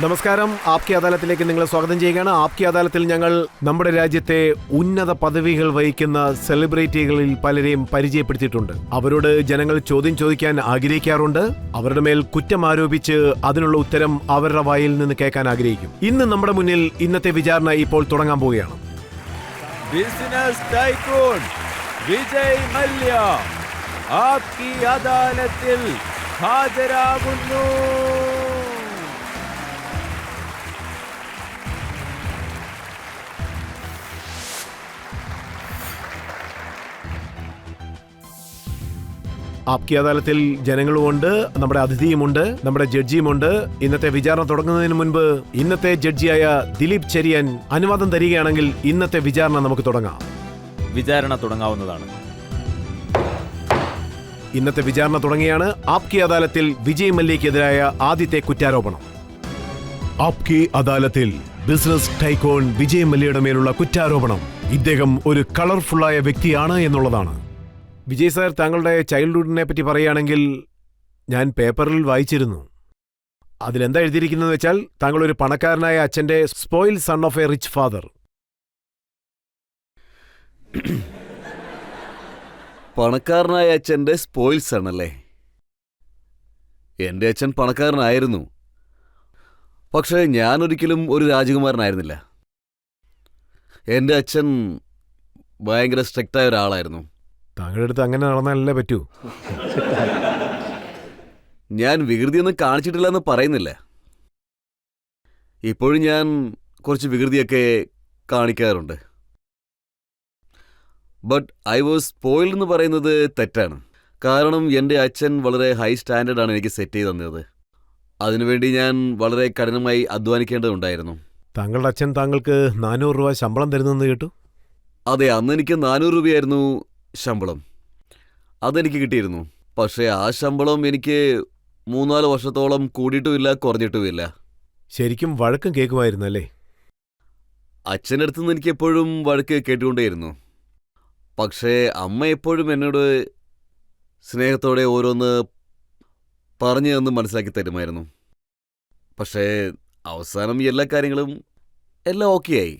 നമസ്കാരം. ആപ്കി അദാലത്തിലേക്ക് നിങ്ങളെ സ്വാഗതം ചെയ്യുകയാണ്. ആപ്കി അദാലത്തിൽ ഞങ്ങൾ നമ്മുടെ രാജ്യത്തെ ഉന്നത പദവികൾ വഹിക്കുന്ന സെലിബ്രിറ്റികളിൽ പലരെയും പരിചയപ്പെടുത്തിയിട്ടുണ്ട്. അവരോട് ജനങ്ങൾ ചോദ്യം ചോദിക്കാൻ ആഗ്രഹിക്കാറുണ്ട്. അവരുടെ മേൽ കുറ്റം ആരോപിച്ച് അതിനുള്ള ഉത്തരം അവരുടെ വായിൽ നിന്ന് കേൾക്കാൻ ആഗ്രഹിക്കും. ഇന്ന് നമ്മുടെ മുന്നിൽ ഇന്നത്തെ വിചാരണ ഇപ്പോൾ തുടങ്ങാൻ പോവുകയാണ്. ബിസിനസ് ടൈക്കൂൺ വിജയ് മല്യ ആപ്കി അദാലത്തിൽ ഹാജരാകുന്നു. ആപ്കി അദാലത്തിൽ ജനങ്ങളുമുണ്ട്, നമ്മുടെ അതിഥിയുമുണ്ട്, നമ്മുടെ ജഡ്ജിയുമുണ്ട്. ഇന്നത്തെ വിചാരണ തുടങ്ങുന്നതിന് മുൻപ് ഇന്നത്തെ ജഡ്ജിയായ ദിലീപ് ചെരിയൻ അനുവാദം തരികയാണെങ്കിൽ ഇന്നത്തെ വിചാരണ നമുക്ക് തുടങ്ങാം. വിചാരണ തുടങ്ങാവുന്നതാണ്. ഇന്നത്തെ വിചാരണ തുടങ്ങിയാണ്. ആപ്കി അദാലത്തിൽ വിജയ് മല്യയ്ക്കെതിരായ ആദ്യത്തെ കുറ്റാരോപണം. ആപ്കി അദാലത്തിൽ ബിസിനസ് ടൈക്കോൺ വിജയ് മല്യയുടെ മേലുള്ള കുറ്റാരോപണം ഇദ്ദേഹം ഒരു കളർഫുള്ളായ വ്യക്തിയാണ് എന്നുള്ളതാണ്. വിജയ് സാർ, താങ്കളുടെ ചൈൽഡ്ഹുഡിനെ പറ്റി പറയുകയാണെങ്കിൽ ഞാൻ പേപ്പറിൽ വായിച്ചിരുന്നു. അതിലെന്താ എഴുതിയിരിക്കുന്നതെന്ന് വെച്ചാൽ താങ്കൾ ഒരു പണക്കാരനായ അച്ഛന്റെ spoil son of a rich father. പണക്കാരനായ അച്ഛൻ്റെ സ്പോയിൽ സൺ അല്ലേ? എൻ്റെ അച്ഛൻ പണക്കാരനായിരുന്നു, പക്ഷേ ഞാനൊരിക്കലും ഒരു രാജകുമാരനായിരുന്നില്ല. എൻ്റെ അച്ഛൻ ഭയങ്കര സ്ട്രിക്റ്റായ ഒരാളായിരുന്നു. താങ്കളുടെ അടുത്ത് അങ്ങനെ നടന്നാലല്ലേ പറ്റൂ. ഞാൻ വികൃതിയൊന്നും കാണിച്ചിട്ടില്ലെന്ന് പറയുന്നില്ല. ഇപ്പോഴും ഞാൻ കുറച്ച് വികൃതിയൊക്കെ കാണിക്കാറുണ്ട്. ബട്ട് ഐ വാസ് സ്പോയിൽഡ് എന്ന് പറയുന്നത് തെറ്റാണ്. കാരണം എൻ്റെ അച്ഛൻ വളരെ ഹൈ സ്റ്റാൻഡേർഡാണ് എനിക്ക് സെറ്റ് ചെയ്ത് തന്നത്. അതിനുവേണ്ടി ഞാൻ വളരെ കഠിനമായി അധ്വാനിക്കേണ്ടതുണ്ടായിരുന്നു. താങ്കളുടെ അച്ഛൻ താങ്കൾക്ക് 400 രൂപ ശമ്പളം തരുന്നെന്ന് കേട്ടു. അതെ, അന്ന് എനിക്ക് 400 രൂപയായിരുന്നു ശമ്പളം. അതെനിക്ക് കിട്ടിയിരുന്നു. പക്ഷേ ആ ശമ്പളം എനിക്ക് 3-4 വർഷത്തോളം കൂടിയിട്ടുമില്ല, കുറഞ്ഞിട്ടുമില്ല. ശരിക്കും വഴക്കും കേൾക്കുമായിരുന്നല്ലേ? അച്ഛൻ്റെ അടുത്ത് നിന്ന് എനിക്ക് എപ്പോഴും വഴക്ക് കേട്ടുകൊണ്ടേയിരുന്നു. പക്ഷേ അമ്മ എപ്പോഴും എന്നോട് സ്നേഹത്തോടെ ഓരോന്ന് പറഞ്ഞു തന്ന് മനസ്സിലാക്കി തരുമായിരുന്നു. പക്ഷേ അവസാനം എല്ലാ കാര്യങ്ങളും എല്ലാം ഓക്കെ ആയി.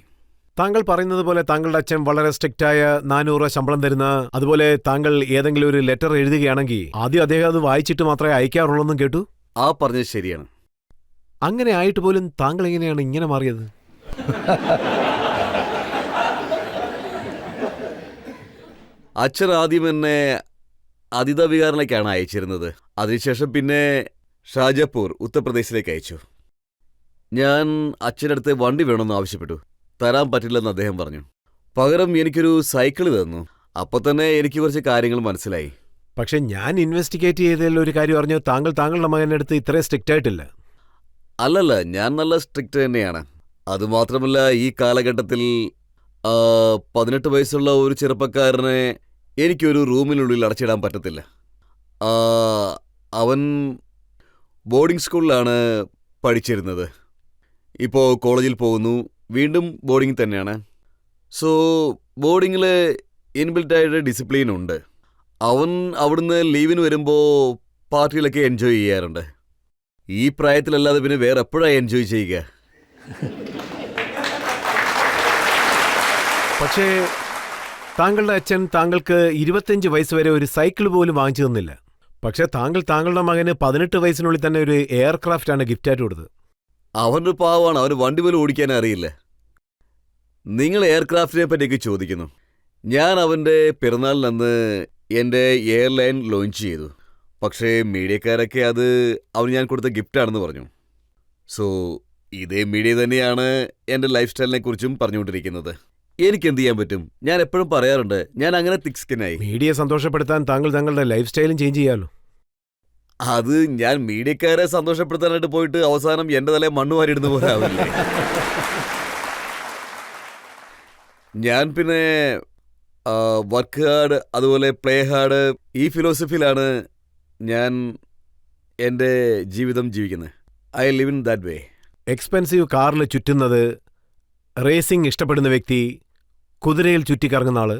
താങ്കൾ പറയുന്നത് പോലെ താങ്കളുടെ അച്ഛൻ വളരെ സ്ട്രിക്റ്റായ 400 രൂപ ശമ്പളം തരുന്ന, അതുപോലെ താങ്കൾ ഏതെങ്കിലും ഒരു ലെറ്റർ എഴുതുകയാണെങ്കിൽ ആദ്യം അദ്ദേഹം അത് വായിച്ചിട്ട് മാത്രമേ അയക്കാറുള്ളൂ കേട്ടു. ആ പറഞ്ഞത് ശരിയാണ്. അങ്ങനെ ആയിട്ട് പോലും താങ്കൾ എങ്ങനെയാണ് ഇങ്ങനെ മാറിയത്? അച്ഛൻ ആദ്യം എന്നെ അതിഥ വിഹാറിലേക്കാണ് അയച്ചിരുന്നത്. അതിനുശേഷം പിന്നെ ഷാജപൂർ, ഉത്തർപ്രദേശിലേക്ക് അയച്ചു. ഞാൻ അച്ഛൻ്റെ അടുത്ത് വണ്ടി വേണമെന്ന് ആവശ്യപ്പെട്ടു. തരാൻ പറ്റില്ലെന്ന് അദ്ദേഹം പറഞ്ഞു. പകരം എനിക്കൊരു സൈക്കിൾ തന്നു. അപ്പോൾ തന്നെ എനിക്ക് കുറച്ച് കാര്യങ്ങൾ മനസ്സിലായി. പക്ഷെ ഞാൻ ഇൻവെസ്റ്റിഗേറ്റ് ചെയ്തതിൽ ഒരു കാര്യം അറിഞ്ഞു, താങ്കൾ താങ്കളുടെ മകൻ്റെ അടുത്ത് ഇത്രയും സ്ട്രിക്റ്റ് ആയിട്ടില്ല. അല്ലല്ല, ഞാൻ നല്ല സ്ട്രിക്റ്റ് തന്നെയാണ്. അതുമാത്രമല്ല, ഈ കാലഘട്ടത്തിൽ 18 വയസ്സുള്ള ഒരു ചെറുപ്പക്കാരനെ എനിക്കൊരു റൂമിനുള്ളിൽ അടച്ചിടാൻ പറ്റത്തില്ല. അവൻ ബോർഡിംഗ് സ്കൂളിലാണ് പഠിച്ചിരുന്നത്. ഇപ്പോൾ കോളേജിൽ പോകുന്നു, വീണ്ടും ബോർഡിംഗ് തന്നെയാണ്. സോ ബോർഡിങ്ങിൽ ഇൻബിൽറ്റായിട്ട് ഡിസിപ്ലിൻ ഉണ്ട്. അവൻ അവിടുന്ന് ലീവിന് വരുമ്പോൾ പാർട്ടിയിലൊക്കെ എൻജോയ് ചെയ്യാറുണ്ട്. ഈ പ്രായത്തിലല്ലാതെ പിന്നെ വേറെ എപ്പോഴാണ് എൻജോയ് ചെയ്യുക? പക്ഷേ താങ്കളുടെ അച്ഛൻ താങ്കൾക്ക് 25 വയസ്സ് വരെ ഒരു സൈക്കിൾ പോലും വാങ്ങിച്ചു തന്നില്ല. പക്ഷേ താങ്കൾ താങ്കളുടെ മകന് 18 വയസ്സിനുള്ളിൽ തന്നെ ഒരു എയർക്രാഫ്റ്റാണ് ഗിഫ്റ്റായിട്ട് കൊടുത്തത്. അവൻ്റെ പാവമാണ്, അവന് വണ്ടി പോലും ഓടിക്കാൻ അറിയില്ല. നിങ്ങൾ എയർക്രാഫ്റ്റിനെ പറ്റിയൊക്കെ ചോദിക്കുന്നു. ഞാൻ അവൻ്റെ പിറന്നാളിനന്ന് എൻ്റെ എയർലൈൻ ലോഞ്ച് ചെയ്തു. പക്ഷേ മീഡിയക്കാരൊക്കെ അത് അവന് ഞാൻ കൊടുത്ത ഗിഫ്റ്റാണെന്ന് പറഞ്ഞു. സോ ഇതേ മീഡിയ തന്നെയാണ് എൻ്റെ ലൈഫ് സ്റ്റൈലിനെ കുറിച്ചും പറഞ്ഞുകൊണ്ടിരിക്കുന്നത്. എനിക്കെന്ത് ചെയ്യാൻ പറ്റും? ഞാൻ എപ്പോഴും പറയാറുണ്ട്, ഞാൻ അങ്ങനെ തിക് സ്കിന്നായി. മീഡിയയെ സന്തോഷപ്പെടുത്താൻ താങ്കൾ താങ്കളുടെ ലൈഫ് സ്റ്റൈലും ചേഞ്ച് ചെയ്യാമല്ലോ. അത് ഞാൻ മീഡിയക്കാരെ സന്തോഷപ്പെടുത്താനായിട്ട് പോയിട്ട് അവസാനം എൻ്റെ തലേ മണ്ണ് വാരിയിടുന്ന പോലെ ആവില്ലേ? ഞാൻ പിന്നെ വർക്ക് ഹാർഡ്, അതുപോലെ പ്ലേ ഹാർഡ്, ഈ ഫിലോസഫിയിലാണ് ഞാൻ എൻ്റെ ജീവിതം ജീവിക്കുന്നത്. I live in that way. Expensive കാറിൽ ചുറ്റുന്നത്, റേസിംഗ് ഇഷ്ടപ്പെടുന്ന വ്യക്തി, കുതിരയിൽ ചുറ്റിക്കറങ്ങുന്ന ആള്,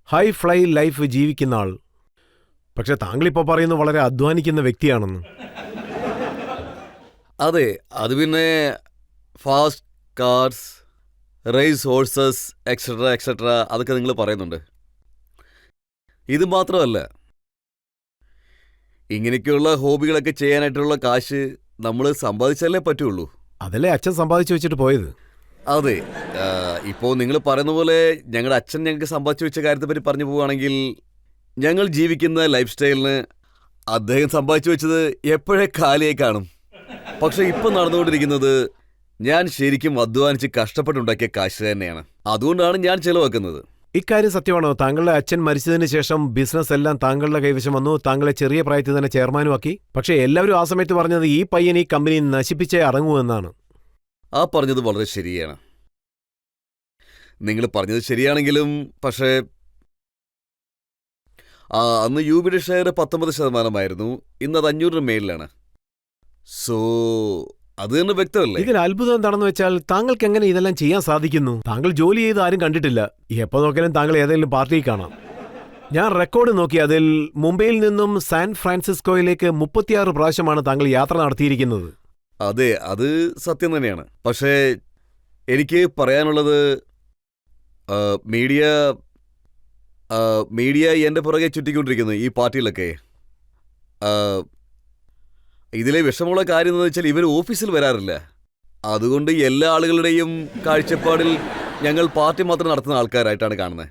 ഹൈ ഫ്ലൈ ലൈഫ് ജീവിക്കുന്ന ആൾ. പക്ഷെ താങ്കളിപ്പോൾ പറയുന്നത് വളരെ അധ്വാനിക്കുന്ന വ്യക്തിയാണെന്ന്. അതെ, അത് പിന്നെ fast cars, race horses etcetera etcetera അതൊക്കെ നിങ്ങൾ പറയുന്നുണ്ട്. ഇത് മാത്രമല്ല, ഇങ്ങനെയൊക്കെയുള്ള ഹോബികളൊക്കെ ചെയ്യാനായിട്ടുള്ള കാശ് നമ്മൾ സമ്പാദിച്ചാലേ പറ്റുള്ളൂ. അതല്ലേ അച്ഛൻ സമ്പാദിച്ചു വെച്ചിട്ട് പോയത്. അതെ, ഇപ്പോൾ നിങ്ങൾ പറയുന്ന പോലെ ഞങ്ങളുടെ അച്ഛൻ ഞങ്ങൾക്ക് സമ്പാദിച്ചു വെച്ച കാര്യത്തെപ്പറ്റി പറഞ്ഞു പോവുകയാണെങ്കിൽ, ഞങ്ങൾ ജീവിക്കുന്ന ലൈഫ് സ്റ്റൈലിന് അദ്ദേഹം സമ്പാദിച്ചു വെച്ചത് എപ്പോഴേ കാലിയായി കാണും. പക്ഷെ ഇപ്പം നടന്നുകൊണ്ടിരിക്കുന്നത് ഞാൻ ശരിക്കും അധ്വാനിച്ച് കഷ്ടപ്പെട്ടുണ്ടാക്കിയ കാശ് തന്നെയാണ്. അതുകൊണ്ടാണ് ഞാൻ ചെലവാക്കുന്നത്. ഇക്കാര്യം സത്യമാണോ? താങ്കളുടെ അച്ഛൻ മരിച്ചതിന് ശേഷം ബിസിനസ് എല്ലാം താങ്കളുടെ കൈവശം വന്നു, താങ്കളെ ചെറിയ പ്രായത്തിൽ തന്നെ ചെയർമാനുമാക്കി. പക്ഷേ എല്ലാവരും ആ സമയത്ത് പറഞ്ഞത് ഈ പയ്യൻ ഈ കമ്പനി നശിപ്പിച്ചേ അടങ്ങൂ എന്നാണ്. ആ പറഞ്ഞത് വളരെ ശരിയാണ്. നിങ്ങൾ പറഞ്ഞത് ശരിയാണെങ്കിലും പക്ഷേ അന്ന് യൂബിയുടെ ഷെയർ 19% ഇന്നത് 500 മേലിലാണ്. സോ അത് തന്നെ വ്യക്തമല്ലേ? ഇതിൽ അത്ഭുതം എന്താണെന്ന് വെച്ചാൽ താങ്കൾക്ക് എങ്ങനെ ഇതെല്ലാം ചെയ്യാൻ സാധിക്കുന്നു? താങ്കൾ ജോലി ചെയ്ത് ആരും കണ്ടിട്ടില്ല. എപ്പോൾ നോക്കിയാലും താങ്കൾ ഏതെങ്കിലും പാർട്ടിയിൽ കാണാം. ഞാൻ റെക്കോർഡ് നോക്കി, അതിൽ മുംബൈയിൽ നിന്നും സാൻ ഫ്രാൻസിസ്കോയിലേക്ക് 36 പ്രാവശ്യമാണ് താങ്കൾ യാത്ര നടത്തിയിരിക്കുന്നത്. അതെ, അത് സത്യം തന്നെയാണ്. പക്ഷേ എനിക്ക് പറയാനുള്ളത്, മീഡിയ എൻ്റെ പുറകെ ചുറ്റിക്കൊണ്ടിരിക്കുന്നു ഈ പാർട്ടിയിലൊക്കെ. ഇതിലെ വിഷമമുള്ള കാര്യം എന്ന് വെച്ചാൽ ഇവർ ഓഫീസിൽ വരാറില്ല. അതുകൊണ്ട് എല്ലാ ആളുകളുടെയും കാഴ്ചപ്പാടിൽ ഞങ്ങൾ പാർട്ടി മാത്രം നടത്തുന്ന ആൾക്കാരായിട്ടാണ് കാണുന്നത്.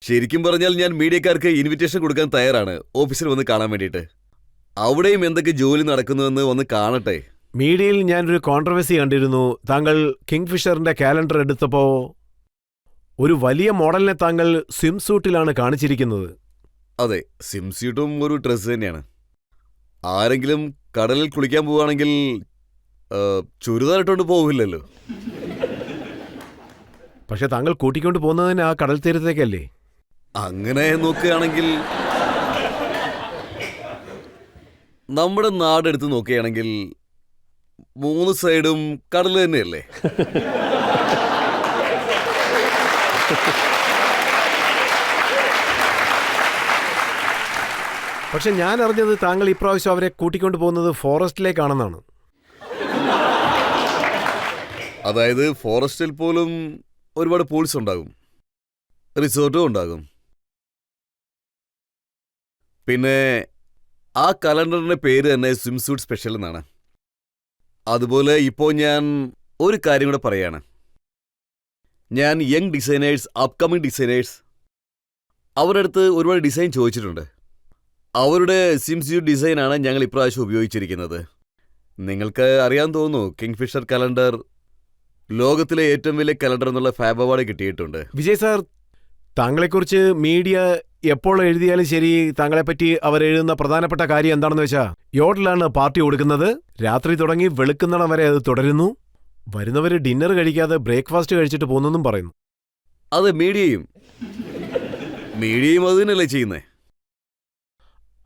ശരിക്കും പറഞ്ഞാൽ ഞാൻ മീഡിയക്കാർക്ക് ഇൻവിറ്റേഷൻ കൊടുക്കാൻ തയ്യാറാണ് ഓഫീസിൽ വന്ന് കാണാൻ വേണ്ടിയിട്ട്. അവിടെയും എന്തൊക്കെ ജോലി നടക്കുന്നുവെന്ന് വന്ന് കാണട്ടെ. മീഡിയയിൽ ഞാനൊരു കോൺട്രവേഴ്സി കണ്ടിരുന്നു. താങ്കൾ കിങ്ഫിഷറിന്റെ കാലണ്ടർ എടുത്തപ്പോൾ ഒരു വലിയ മോഡലിനെ താങ്കൾ സ്വിം സൂട്ടിലാണ് കാണിച്ചിരിക്കുന്നത്. അതെ, സ്വിംസ്യൂട്ടും ഒരു ഡ്രസ്സ് തന്നെയാണ്. ആരെങ്കിലും കടലിൽ കുളിക്കാൻ പോവുകയാണെങ്കിൽ ചുരിദാറിട്ടുകൊണ്ട് പോകില്ലല്ലോ. പക്ഷെ താങ്കൾ കൂട്ടിക്കൊണ്ട് പോകുന്നതിന് ആ കടൽ തീരത്തേക്കല്ലേ? അങ്ങനെ നോക്കുകയാണെങ്കിൽ, നമ്മുടെ നാടെടുത്ത് നോക്കുകയാണെങ്കിൽ 3 സൈഡും കടൽ തന്നെയല്ലേ? പക്ഷെ ഞാൻ അറിഞ്ഞത് താങ്കൾ ഇപ്രാവശ്യം അവരെ കൂട്ടിക്കൊണ്ട് പോകുന്നത് ഫോറസ്റ്റിലേക്കാണെന്നാണ്. അതായത് ഫോറസ്റ്റിൽ പോലും ഒരുപാട് പൂൾസ് ഉണ്ടാകും, റിസോർട്ടും ഉണ്ടാകും. പിന്നെ ആ കലണ്ടറിന്റെ പേര് തന്നെ സ്വിംസൂട്ട് സ്പെഷ്യൽ എന്നാണ്. അതുപോലെ ഇപ്പോൾ ഞാൻ ഒരു കാര്യം കൂടെ പറയാണ്. ഞാൻ യങ് ഡിസൈനേഴ്സ്, അപ്കമിങ് ഡിസൈനേഴ്സ്, അവരുടെ അടുത്ത് ഒരുപാട് ഡിസൈൻ ചോദിച്ചിട്ടുണ്ട്. അവരുടെ സ്വിംസ്യൂട്ട് ഡിസൈനാണ് ഞങ്ങൾ ഇപ്രാവശ്യം ഉപയോഗിച്ചിരിക്കുന്നത്. നിങ്ങൾക്ക് അറിയാൻ തോന്നുന്നു, കിങ്ഫിഷർ കലണ്ടർ ലോകത്തിലെ ഏറ്റവും വലിയ കലണ്ടർ എന്നുള്ള ഫാബ് അവാർഡ് കിട്ടിയിട്ടുണ്ട്. വിജയ് സാർ, താങ്കളെക്കുറിച്ച് മീഡിയ എപ്പോൾ എഴുതിയാലും ശരി, താങ്കളെപ്പറ്റി അവരെഴുതുന്ന പ്രധാനപ്പെട്ട കാര്യം എന്താണെന്ന് വെച്ചാൽ, യോട്ടിലാണ് പാർട്ടി കൊടുക്കുന്നത്, രാത്രി തുടങ്ങി വെളുക്കുന്നിടം വരെ അത് തുടരുന്നു, വരുന്നവർ ഡിന്നർ കഴിക്കാതെ ബ്രേക്ക്ഫാസ്റ്റ് കഴിച്ചിട്ട് പോകുന്നെന്നും പറയുന്നു. അത് മീഡിയയും അത് തന്നെയല്ലേ ചെയ്യുന്നേ?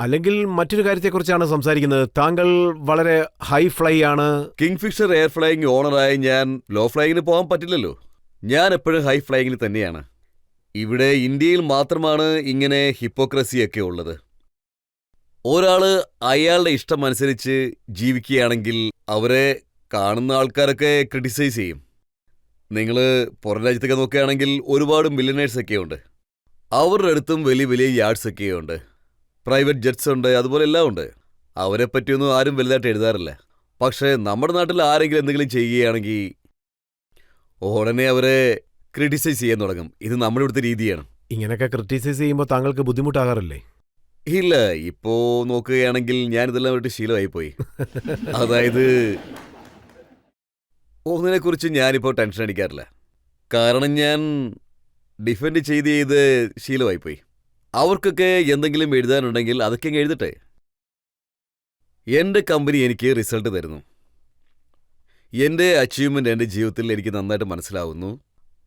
അല്ലെങ്കിൽ മറ്റൊരു കാര്യത്തെക്കുറിച്ചാണ് സംസാരിക്കുന്നത്. താങ്കൾ വളരെ ഹൈ ഫ്ലൈ ആണ്. കിങ്ഫിഷർ എയർ ഫ്ലൈയിങ് ഓണറായി ഞാൻ ലോ ഫ്ലൈയിങ്ങിന് പോകാൻ പറ്റില്ലല്ലോ. ഞാൻ എപ്പോഴും ഹൈ ഫ്ലൈയിങ്ങിൽ തന്നെയാണ്. ഇവിടെ ഇന്ത്യയിൽ മാത്രമാണ് ഇങ്ങനെ ഹിപ്പോക്രസിയൊക്കെ ഉള്ളത്. ഒരാള് അയാളുടെ ഇഷ്ടം അനുസരിച്ച് ജീവിക്കുകയാണെങ്കിൽ അവരെ കാണുന്ന ആൾക്കാരൊക്കെ ക്രിട്ടിസൈസ് ചെയ്യും. നിങ്ങൾ പുറം രാജ്യത്തൊക്കെ നോക്കുകയാണെങ്കിൽ ഒരുപാട് മില്യനേഴ്സൊക്കെ ഉണ്ട്. അവരുടെ അടുത്തും വലിയ വലിയ യാർഡ്സൊക്കെ ഉണ്ട്, പ്രൈവറ്റ് ജെറ്റ്സ് ഉണ്ട്, അതുപോലെ എല്ലാം ഉണ്ട്. അവരെ പറ്റിയൊന്നും ആരും വലുതായിട്ട് എഴുതാറില്ല. പക്ഷേ നമ്മുടെ നാട്ടിൽ ആരെങ്കിലും എന്തെങ്കിലും ചെയ്യുകയാണെങ്കിൽ ഉടനെ അവരെ ക്രിട്ടിസൈസ് ചെയ്യാൻ തുടങ്ങും. ഇത് നമ്മുടെ ഇവിടുത്തെ രീതിയാണ്. ഇങ്ങനെയൊക്കെ ക്രിട്ടിസൈസ് ചെയ്യുമ്പോൾ താങ്കൾക്ക് ബുദ്ധിമുട്ടാകാറില്ലേ? ഇല്ല, ഇപ്പോ നോക്കുകയാണെങ്കിൽ ഞാനിതെല്ലാം വിട്ട് ശീലമായിപ്പോയി. അതായത് ഒന്നിനെക്കുറിച്ച് ഞാനിപ്പോൾ ടെൻഷൻ അടിക്കാറില്ല. കാരണം ഞാൻ ഡിഫെൻഡ് ചെയ്ത് ശീലമായിപ്പോയി. അവർക്കൊക്കെ എന്തെങ്കിലും എഴുതാനുണ്ടെങ്കിൽ അതൊക്കെ എഴുതട്ടെ. എൻ്റെ കമ്പനി എനിക്ക് റിസൾട്ട് തരുന്നു. എൻ്റെ അച്ചീവ്മെൻ്റ് എൻ്റെ ജീവിതത്തിൽ എനിക്ക് നന്നായിട്ട് മനസ്സിലാവുന്നു.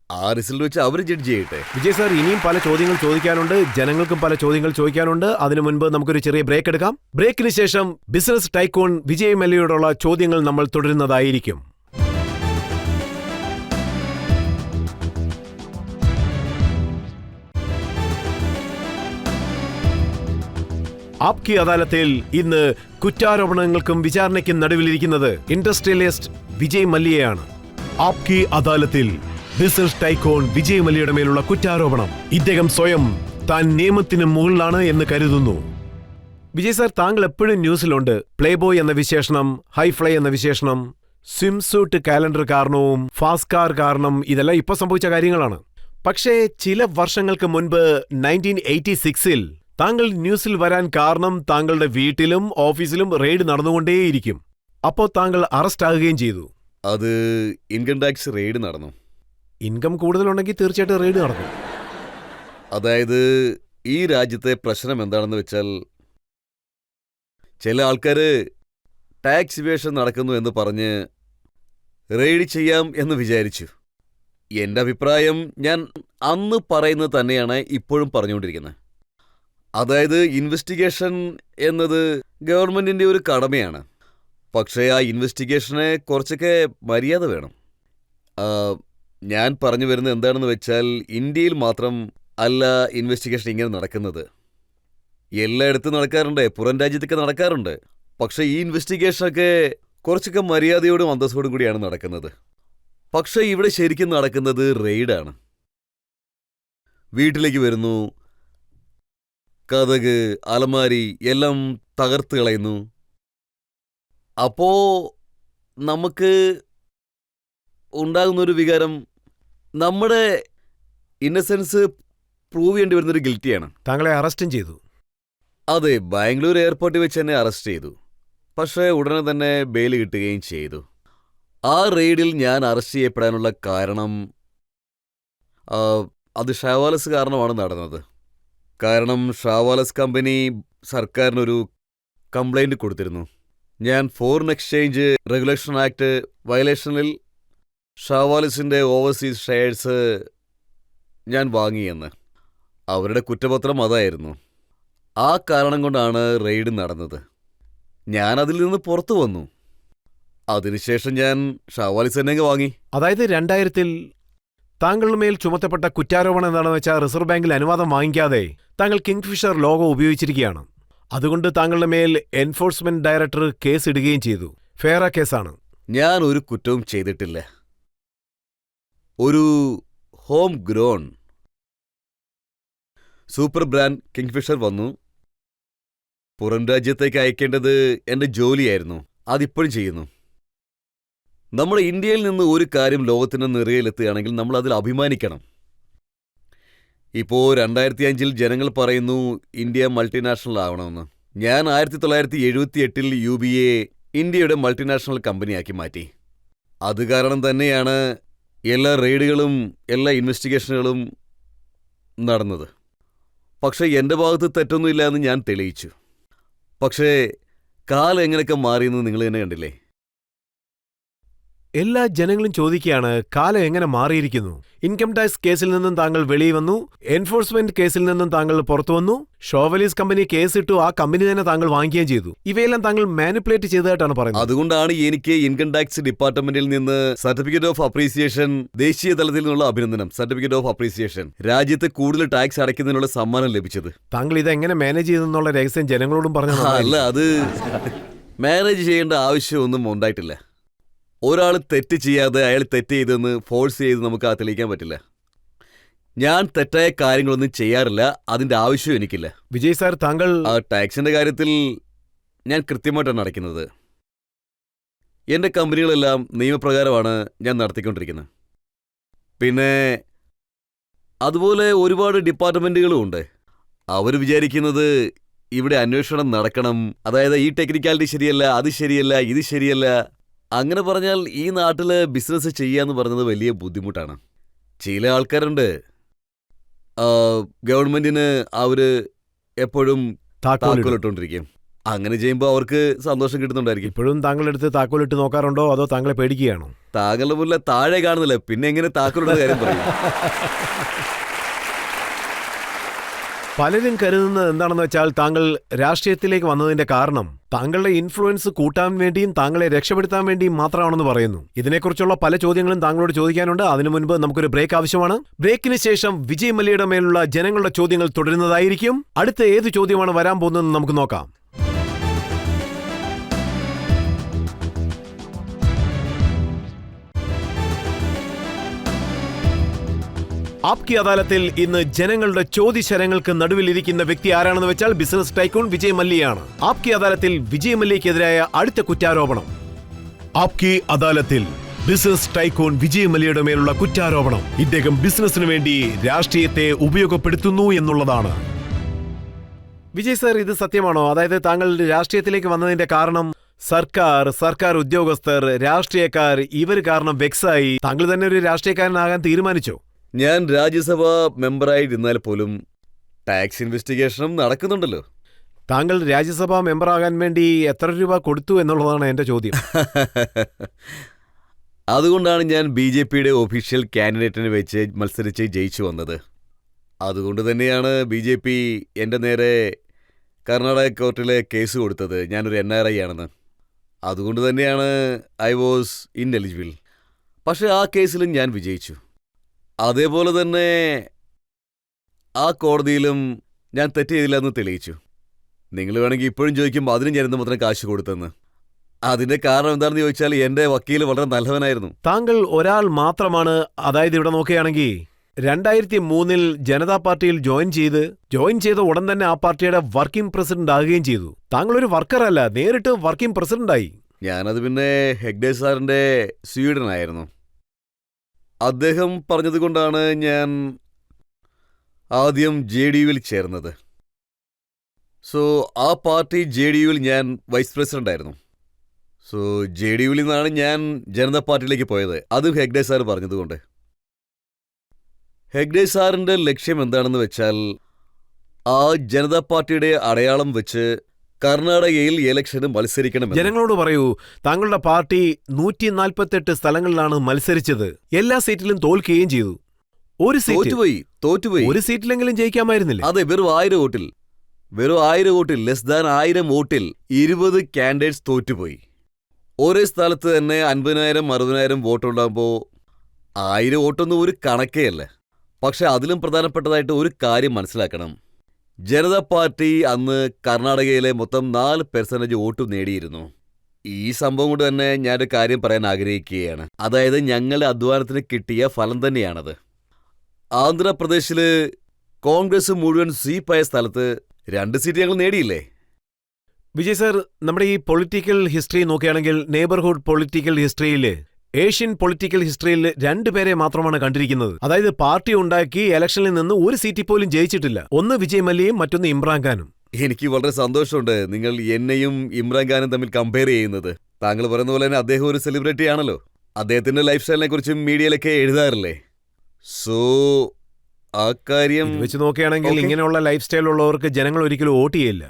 ആ റിസൾട്ട് വെച്ച് അവർ ജഡ്ജ് ചെയ്യട്ടെ. വിജയ് സാർ, ഇനിയും പല ചോദ്യങ്ങൾ ചോദിക്കാനുണ്ട്, ജനങ്ങൾക്കും പല ചോദ്യങ്ങൾ ചോദിക്കാനുണ്ട്. അതിനു മുൻപ് നമുക്കൊരു ചെറിയ ബ്രേക്ക് എടുക്കാം. ബ്രേക്കിന് ശേഷം ബിസിനസ് ടൈക്കൂൺ വിജയ് മല്യയോടുള്ള ചോദ്യങ്ങൾ നമ്മൾ തുടരുന്നതായിരിക്കും. ആപ്കി അദാലത്തിൽ ഇന്ന് കുറ്റാരോപണങ്ങൾക്കും വിചാരണയ്ക്കും നടുവിലിരിക്കുന്നത് ഇൻഡസ്ട്രിയലിസ്റ്റ് വിജയ് മല്യയാണ്. ആപ്കി അദാലത്തിൽ ബിസിനസ് ടൈക്കോൺ വിജയ് മല്യയുടെ മേലുള്ള കുറ്റാരോപണം. ഇദ്ദേഹം സ്വയം താൻ നിയമത്തിന് മുകളിലാണ് എന്ന് കരുതുന്നു. വിജയ് സാർ, താങ്കൾ എപ്പോഴും ന്യൂസിലുണ്ട്. പ്ലേ ബോയ് എന്ന വിശേഷണം, ഹൈഫ്ലൈ എന്ന വിശേഷണം, സ്വിംസൂട്ട് കാലണ്ടർ കാരണവും ഫാസ്റ്റ് കാർ കാരണം, ഇതെല്ലാം ഇപ്പൊ സംഭവിച്ച കാര്യങ്ങളാണ്. പക്ഷേ ചില വർഷങ്ങൾക്ക് മുൻപ് 1986-ൽ താങ്കൾ ന്യൂസിൽ വരാൻ കാരണം താങ്കളുടെ വീട്ടിലും ഓഫീസിലും റെയ്ഡ് നടന്നുകൊണ്ടേയിരിക്കും. അപ്പോ താങ്കൾ അറസ്റ്റ് ആകുകയും ചെയ്തു. അത് ഇൻകം ടാക്സ് റെയ്ഡ് നടന്നു. ഇൻകം കൂടുതലുണ്ടെങ്കിൽ തീർച്ചയായിട്ടും റെയ്ഡ് നടക്കും. അതായത് ഈ രാജ്യത്തെ പ്രശ്നം എന്താണെന്ന് വെച്ചാൽ, ചില ആൾക്കാർ ടാക്സ് ഇവേഷൻ നടക്കുന്നു എന്ന് പറഞ്ഞ് റെയ്ഡ് ചെയ്യാം എന്ന് വിചാരിച്ചു. എൻ്റെ അഭിപ്രായം ഞാൻ അന്ന് പറയുന്നത് തന്നെയാണ് ഇപ്പോഴും പറഞ്ഞുകൊണ്ടിരിക്കുന്നത്. അതായത് ഇൻവെസ്റ്റിഗേഷൻ എന്നത് ഗവൺമെൻറ്റിൻ്റെ ഒരു കടമയാണ്. പക്ഷേ ആ ഇൻവെസ്റ്റിഗേഷന് കുറച്ചൊക്കെ മര്യാദ വേണം. ഞാൻ പറഞ്ഞു വരുന്നത് എന്താണെന്ന് വെച്ചാൽ, ഇന്ത്യയിൽ മാത്രം അല്ല ഇൻവെസ്റ്റിഗേഷൻ ഇങ്ങനെ നടക്കുന്നത്. എല്ലായിടത്തും നടക്കാറുണ്ട്, പുറം രാജ്യത്തൊക്കെ നടക്കാറുണ്ട്. പക്ഷേ ഈ ഇൻവെസ്റ്റിഗേഷനൊക്കെ കുറച്ചൊക്കെ മര്യാദയോടും അന്തസ്സോടും കൂടിയാണ് നടക്കുന്നത്. പക്ഷേ ഇവിടെ ശരിക്കും നടക്കുന്നത് റെയ്ഡാണ്. വീട്ടിലേക്ക് വരുന്നു, കതക്, അലമാരി എല്ലാം തകർത്ത് കളയുന്നു. അപ്പോ നമുക്ക് ഉണ്ടാകുന്നൊരു വികാരം, നമ്മുടെ ഇന്നസെൻസ് പ്രൂവ് ചെയ്യേണ്ടി വരുന്നൊരു ഗിൽറ്റിയാണ്. താങ്കളെ അറസ്റ്റും ചെയ്തു. അതെ, ബാംഗ്ലൂർ എയർപോർട്ടിൽ വെച്ച് തന്നെ അറസ്റ്റ് ചെയ്തു. പക്ഷേ ഉടനെ തന്നെ ബെയിൽ കിട്ടുകയും ചെയ്തു. ആ റെയ്ഡിൽ ഞാൻ അറസ്റ്റ് ചെയ്യപ്പെടാനുള്ള കാരണം അത് ഷാവാലസ് കാരണമാണ് നടന്നത്. കാരണം ഷാവാലസ് കമ്പനി സർക്കാരിനൊരു കംപ്ലൈൻറ്റ് കൊടുത്തിരുന്നു. ഞാൻ ഫോറിൻ എക്സ്ചേഞ്ച് റെഗുലേഷൻ ആക്ട് വയലേഷനിൽ ഷാവാലസിൻ്റെ ഓവർസീസ് ഷെയർസ് ഞാൻ വാങ്ങിയെന്ന്. അവരുടെ കുറ്റപത്രം അതായിരുന്നു. ആ കാരണം കൊണ്ടാണ് റെയ്ഡ് നടന്നത്. ഞാൻ അതിൽ നിന്ന് പുറത്തു വന്നു. അതിനുശേഷം ഞാൻ ഷാവാലിസ് തന്നെ വാങ്ങി. അതായത് 2000-ൽ താങ്കളുടെ മേൽ ചുമത്തപ്പെട്ട കുറ്റാരോപണം എന്താണെന്ന് വെച്ചാൽ, റിസർവ് ബാങ്കിൽ അനുവാദം വാങ്ങിക്കാതെ താങ്കൾ കിങ്ഫിഷർ ലോഗോ ഉപയോഗിച്ചിരിക്കുകയാണ്. അതുകൊണ്ട് താങ്കളുടെ മേൽ എൻഫോഴ്സ്മെന്റ് ഡയറക്ടർ കേസ് ഇടുകയും ചെയ്തു. ഫെയറ കേസാണ്. ഞാൻ ഒരു കുറ്റവും ചെയ്തിട്ടില്ല. ഒരു home grown super brand kingfisher വന്നു. പുറം രാജ്യത്തേക്ക് അയക്കേണ്ടത് എൻ്റെ ജോലിയായിരുന്നു. അതിപ്പോഴും ചെയ്യുന്നു. നമ്മുടെ ഇന്ത്യയിൽ നിന്ന് ഒരു കാര്യം ലോകത്തിൻ്റെ നിറയിലെത്തുകയാണെങ്കിൽ നമ്മൾ അതിൽ അഭിമാനിക്കണം. ഇപ്പോൾ 2005-ൽ ജനങ്ങൾ പറയുന്നു ഇന്ത്യ മൾട്ടിനാഷണൽ ആവണമെന്ന്. ഞാൻ 1978-ൽ UBA ഇന്ത്യയുടെ മൾട്ടിനാഷണൽ കമ്പനിയാക്കി മാറ്റി. അത് കാരണം തന്നെയാണ് എല്ലാ റെയ്ഡുകളും എല്ലാ ഇൻവെസ്റ്റിഗേഷനുകളും നടന്നത്. പക്ഷേ എൻ്റെ ഭാഗത്ത് തെറ്റൊന്നുമില്ല എന്ന് ഞാൻ തെളിയിച്ചു. പക്ഷേ കാലം എങ്ങനെയൊക്കെ മാറിയെന്ന് നിങ്ങൾ തന്നെ കണ്ടില്ലേ. എല്ലാ ജനങ്ങളും ചോദിക്കുകയാണ്, കാലം എങ്ങനെ മാറിയിരിക്കുന്നു. ഇൻകം ടാക്സ് കേസിൽ നിന്നും താങ്കൾ വെളിയിൽ വന്നു, എൻഫോഴ്സ്മെന്റ് കേസിൽ നിന്നും താങ്കൾ പുറത്തു വന്നു, ഷോവലീസ് കമ്പനി കേസിട്ടു, ആ കമ്പനി തന്നെ താങ്കൾ വാങ്ങിക്കുകയും ചെയ്തു. ഇവയെല്ലാം താങ്കൾ മാനിപ്പുലേറ്റ് ചെയ്തതായിട്ടാണ് പറയുന്നത്. അതുകൊണ്ടാണ് എനിക്ക് ഇൻകം ടാക്സ് ഡിപ്പാർട്ട്മെന്റിൽ നിന്ന് സർട്ടിഫിക്കറ്റ് ഓഫ് അപ്രീസിയേഷൻ, ദേശീയ തലത്തിൽ നിന്നുള്ള അഭിനന്ദനം, സർട്ടിഫിക്കറ്റ് ഓഫ് അപ്രീസിയേഷൻ, രാജ്യത്ത് കൂടുതൽ ടാക്സ് അടയ്ക്കുന്നതിനുള്ള സമ്മാനം ലഭിച്ചത്. താങ്കൾ ഇതെങ്ങനെ മാനേജ് ചെയ്തെന്നുള്ള രഹസ്യം ജനങ്ങളോടും പറഞ്ഞു. അല്ല, അത് മാനേജ് ചെയ്യേണ്ട ആവശ്യമൊന്നും ഉണ്ടായിട്ടില്ല. ഒരാൾ തെറ്റ് ചെയ്യാതെ അയാൾ തെറ്റ് ചെയ്തെന്ന് ഫോഴ്സ് ചെയ്ത് നമുക്ക് ആ തെളിയിക്കാൻ പറ്റില്ല. ഞാൻ തെറ്റായ കാര്യങ്ങളൊന്നും ചെയ്യാറില്ല, അതിൻ്റെ ആവശ്യവും എനിക്കില്ല. വിജയ് സാർ, താങ്കൾ ആ ടാക്സിൻ്റെ കാര്യത്തിൽ ഞാൻ കൃത്യമായിട്ടാണ് അടയ്ക്കുന്നത്. എൻ്റെ കമ്പനികളെല്ലാം നിയമപ്രകാരമാണ് ഞാൻ നടത്തിക്കൊണ്ടിരിക്കുന്നത്. പിന്നെ അതുപോലെ ഒരുപാട് ഡിപ്പാർട്ട്മെൻറ്റുകളും ഉണ്ട്. അവർ വിചാരിക്കുന്നത് ഇവിടെ അന്വേഷണം നടക്കണം, അതായത് ഈ ടെക്നിക്കാലിറ്റി ശരിയല്ല, അത് ശരിയല്ല, ഇത് ശരിയല്ല. അങ്ങനെ പറഞ്ഞാൽ ഈ നാട്ടിൽ ബിസിനസ് ചെയ്യാന്ന് പറയുന്നത് വലിയ ബുദ്ധിമുട്ടാണ്. ചില ആൾക്കാരുണ്ട്, ഗവൺമെന്റിന് അവര് എപ്പോഴും താക്കോലിട്ടുകൊണ്ടിരിക്കും. അങ്ങനെ ചെയ്യുമ്പോൾ അവർക്ക് സന്തോഷം കിട്ടുന്നുണ്ടായിരിക്കും. ഇപ്പോഴും താങ്കളുടെ അടുത്ത് താക്കോലിട്ട് നോക്കാറുണ്ടോ, അതോ താങ്കളെ പേടിക്കുകയാണോ? താങ്കളുടെ മുന്നിൽ താഴെ കാണുന്നില്ല, പിന്നെ എങ്ങനെ താക്കോലിടുന്ന കാര്യം പറയും? പലരും കരുതുന്നത് എന്താണെന്ന് വെച്ചാൽ താങ്കൾ രാഷ്ട്രീയത്തിലേക്ക് വന്നതിന്റെ കാരണം താങ്കളുടെ ഇൻഫ്ലുവൻസ് കൂട്ടാൻ വേണ്ടിയും താങ്കളെ രക്ഷപ്പെടുത്താൻ വേണ്ടിയും മാത്രമാണെന്ന് പറയുന്നു. ഇതിനെക്കുറിച്ചുള്ള പല ചോദ്യങ്ങളും താങ്കളോട് ചോദിക്കാനുണ്ട്. അതിനു മുൻപ് നമുക്കൊരു ബ്രേക്ക് ആവശ്യമാണ്. ബ്രേക്കിന് ശേഷം വിജയ് മല്യയുടെ മേലുള്ള ജനങ്ങളുടെ ചോദ്യങ്ങൾ തുടരുന്നതായിരിക്കും. അടുത്ത ഏത് ചോദ്യമാണ് വരാൻ പോകുന്നതെന്ന് നമുക്ക് നോക്കാം. ആപ്കി അദാലത്തിൽ ഇന്ന് ജനങ്ങളുടെ ചോദ്യശരങ്ങൾക്ക് നടുവിലിരിക്കുന്ന വ്യക്തി ആരാണെന്ന് വെച്ചാൽ ബിസിനസ് ടൈക്കൂൺ വിജയ് മല്യയാണ്. ആപ്കി അദാലത്തിൽ വിജയ് മല്യക്കെതിരായ അടുത്ത കുറ്റാരോപണം. ആപ്കി അദാലത്തിൽ ബിസിനസ് ടൈക്കൂൺ വിജയ് മല്യയുടെ മേലുള്ള കുറ്റാരോപണം ഇദ്ദേഹം ബിസിനസിന് വേണ്ടി രാഷ്ട്രീയത്തെ ഉപയോഗപ്പെടുത്തുന്നു എന്നുള്ളതാണ്. വിജയ് സർ, ഇത് സത്യമാണോ? അതായത് താങ്കൾ രാഷ്ട്രീയത്തിലേക്ക് വന്നതിന്റെ കാരണം സർക്കാർ ഉദ്യോഗസ്ഥർ, രാഷ്ട്രീയക്കാർ ഇവർ കാരണം വെക്സായി താങ്കൾ തന്നെ ഒരു രാഷ്ട്രീയക്കാരനാകാൻ തീരുമാനിച്ചോ? ഞാൻ രാജ്യസഭാ മെമ്പറായിരുന്നാൽ പോലും ടാക്സ് ഇൻവെസ്റ്റിഗേഷനും നടക്കുന്നുണ്ടല്ലോ. താങ്കൾ രാജ്യസഭാ മെമ്പറാകാൻ വേണ്ടി എത്ര രൂപ കൊടുത്തു എന്നുള്ളതാണ് എന്റെ ചോദ്യം. അതുകൊണ്ടാണ് ഞാൻ BJPയുടെ ഒഫീഷ്യൽ കാൻഡിഡേറ്റിനെ വെച്ച് മത്സരിച്ച് ജയിച്ചു വന്നത്. അതുകൊണ്ട് തന്നെയാണ് BJP എൻ്റെ നേരെ കർണാടക കോർട്ടിലെ കേസ് കൊടുത്തത് ഞാനൊരു NRI ആണെന്ന്. അതുകൊണ്ട് തന്നെയാണ് ഐ വാസ് ഇൻഎലിജിബിൾ. പക്ഷേ ആ കേസിലും ഞാൻ വിജയിച്ചു. അതേപോലെ തന്നെ ആ കോടതിയിലും ഞാൻ തെറ്റ് ചെയ്തില്ല എന്ന് തെളിയിച്ചു. നിങ്ങൾ വേണമെങ്കിൽ ഇപ്പോഴും ചോദിക്കുമ്പോൾ അതിനും ഞാൻ മാത്രം കാശ് കൊടുത്തെന്ന്. അതിന്റെ കാരണം എന്താണെന്ന് ചോദിച്ചാൽ എൻ്റെ വക്കീൽ വളരെ നല്ലവനായിരുന്നു. താങ്കൾ ഒരാൾ മാത്രമാണ്, അതായത് ഇവിടെ നോക്കുകയാണെങ്കിൽ 2003 ജനതാ പാർട്ടിയിൽ ജോയിൻ ചെയ്ത ഉടൻ തന്നെ ആ പാർട്ടിയുടെ വർക്കിംഗ് പ്രസിഡന്റ് ആകുകയും ചെയ്തു. താങ്കൾ ഒരു വർക്കറല്ല, നേരിട്ട് വർക്കിംഗ് പ്രസിഡന്റായി. ഞാനത് പിന്നെ ഹെഗ്ഡെ സാറിൻ്റെ സ്വീഡനായിരുന്നു. അദ്ദേഹം പറഞ്ഞതുകൊണ്ടാണ് ഞാൻ ആദ്യം JDUവിൽ ചേർന്നത്. സോ ആ പാർട്ടി JDUവിൽ ഞാൻ വൈസ് പ്രസിഡന്റായിരുന്നു. സോ JDUവിൽ നിന്നാണ് ഞാൻ ജനതാ പാർട്ടിയിലേക്ക് പോയത്. അതും ഹെഗ്ഡെ സാർ പറഞ്ഞതുകൊണ്ട്. ഹെഗ്ഡെ സാറിൻ്റെ ലക്ഷ്യം എന്താണെന്ന് വെച്ചാൽ ആ ജനതാ പാർട്ടിയുടെ അടയാളം വെച്ച് കർണാടകയിൽ ഇലക്ഷന് മത്സരിക്കണം. ജനങ്ങളോട് പറയൂ, താങ്കളുടെ പാർട്ടി 148 സ്ഥലങ്ങളിലാണ് മത്സരിച്ചത്. എല്ലാ സീറ്റിലും തോൽക്കുകയും ചെയ്തു. തോറ്റുപോയി. ഒരു സീറ്റിലെങ്കിലും ജയിക്കാമായിരുന്നില്ല. അതെ, വെറും 1000 വോട്ടിൽ ലെസ് ദാൻ 1000 വോട്ടിൽ 20 കാൻഡിഡേറ്റ്സ് തോറ്റുപോയി. ഒരേ സ്ഥലത്ത് തന്നെ 50,000 60,000 വോട്ടുണ്ടാകുമ്പോൾ 1000 വോട്ടൊന്നും ഒരു കണക്കേ അല്ല. പക്ഷെ അതിലും പ്രധാനപ്പെട്ടതായിട്ട് ഒരു കാര്യം മനസ്സിലാക്കണം. ജനതാ പാർട്ടി അന്ന് കർണാടകയിലെ മൊത്തം 4% വോട്ട് നേടിയിരുന്നു. ഈ സംഭവം കൊണ്ട് തന്നെ ഞാനൊരു കാര്യം പറയാൻ ആഗ്രഹിക്കുകയാണ്. അതായത് ഞങ്ങളുടെ അധ്വാനത്തിന് കിട്ടിയ ഫലം തന്നെയാണത്. ആന്ധ്രാപ്രദേശിൽ കോൺഗ്രസ് മുഴുവൻ സ്വീപ്പായ സ്ഥലത്ത് 2 സീറ്റ് ഞങ്ങൾ നേടിയില്ലേ? വിജയ് സർ, നമ്മുടെ ഈ പൊളിറ്റിക്കൽ ഹിസ്റ്ററി നോക്കുകയാണെങ്കിൽ നെയ്ബർഹുഡ് പൊളിറ്റിക്കൽ ഹിസ്റ്ററിയിൽ, ഏഷ്യൻ പൊളിറ്റിക്കൽ ഹിസ്റ്ററിയിൽ 2 പേരെ മാത്രമാണ് കണ്ടിരിക്കുന്നത്. അതായത് പാർട്ടി ഉണ്ടാക്കി ഇലക്ഷനിൽ നിന്ന് ഒരു സീറ്റിൽ പോലും ജയിച്ചിട്ടില്ല. ഒന്ന് വിജയ് മല്യയും മറ്റൊന്ന് ഇമ്രാൻഖാനും. എനിക്ക് വളരെ സന്തോഷമുണ്ട് നിങ്ങൾ എന്നെയും ഇമ്രാൻഖാനും തമ്മിൽ കമ്പയർ ചെയ്യുന്നത്. താങ്കൾ പറയുന്ന പോലെ തന്നെ അദ്ദേഹം ഒരു സെലിബ്രിറ്റി ആണല്ലോ. അദ്ദേഹത്തിന്റെ ലൈഫ് സ്റ്റൈലിനെ കുറിച്ചും മീഡിയയിലൊക്കെ എഴുതാറില്ലേ? സോ ആ കാര്യം വെച്ച് നോക്കുകയാണെങ്കിൽ ഇങ്ങനെയുള്ള ലൈഫ് സ്റ്റൈൽ ഉള്ളവർക്ക് ജനങ്ങൾ ഒരിക്കലും വോട്ട് ചെയ്യില്ല.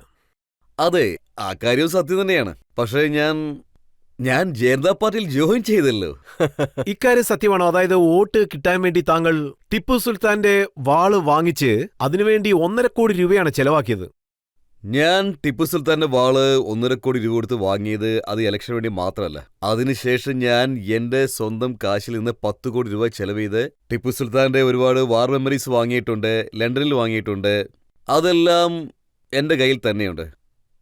അതെ, ആ കാര്യവും സത്യം തന്നെയാണ്. പക്ഷേ ഞാൻ ജനതാ പാർട്ടിയിൽ ജോയിൻ ചെയ്തല്ലോ. ഇക്കാര്യം സത്യമാണോ? അതായത് വോട്ട് കിട്ടാൻ വേണ്ടി താങ്കൾ ടിപ്പു സുൽത്താന്റെ വാള് വാങ്ങിച്ച് അതിനുവേണ്ടി 1.5 കോടി രൂപയാണ് ചെലവാക്കിയത്. ഞാൻ ടിപ്പു സുൽത്താന്റെ വാള് 1.5 കോടി രൂപ കൊടുത്ത് വാങ്ങിയത് അത് ഇലക്ഷന് വേണ്ടി മാത്രമല്ല. അതിനുശേഷം ഞാൻ എന്റെ സ്വന്തം കാശിൽ നിന്ന് 10 കോടി രൂപ ചെലവ് ചെയ്ത് ടിപ്പു സുൽത്താന്റെ ഒരുപാട് വാർ മെമ്മറീസ് വാങ്ങിയിട്ടുണ്ട്, ലണ്ടനിൽ വാങ്ങിയിട്ടുണ്ട്. അതെല്ലാം എന്റെ കയ്യിൽ തന്നെയുണ്ട്.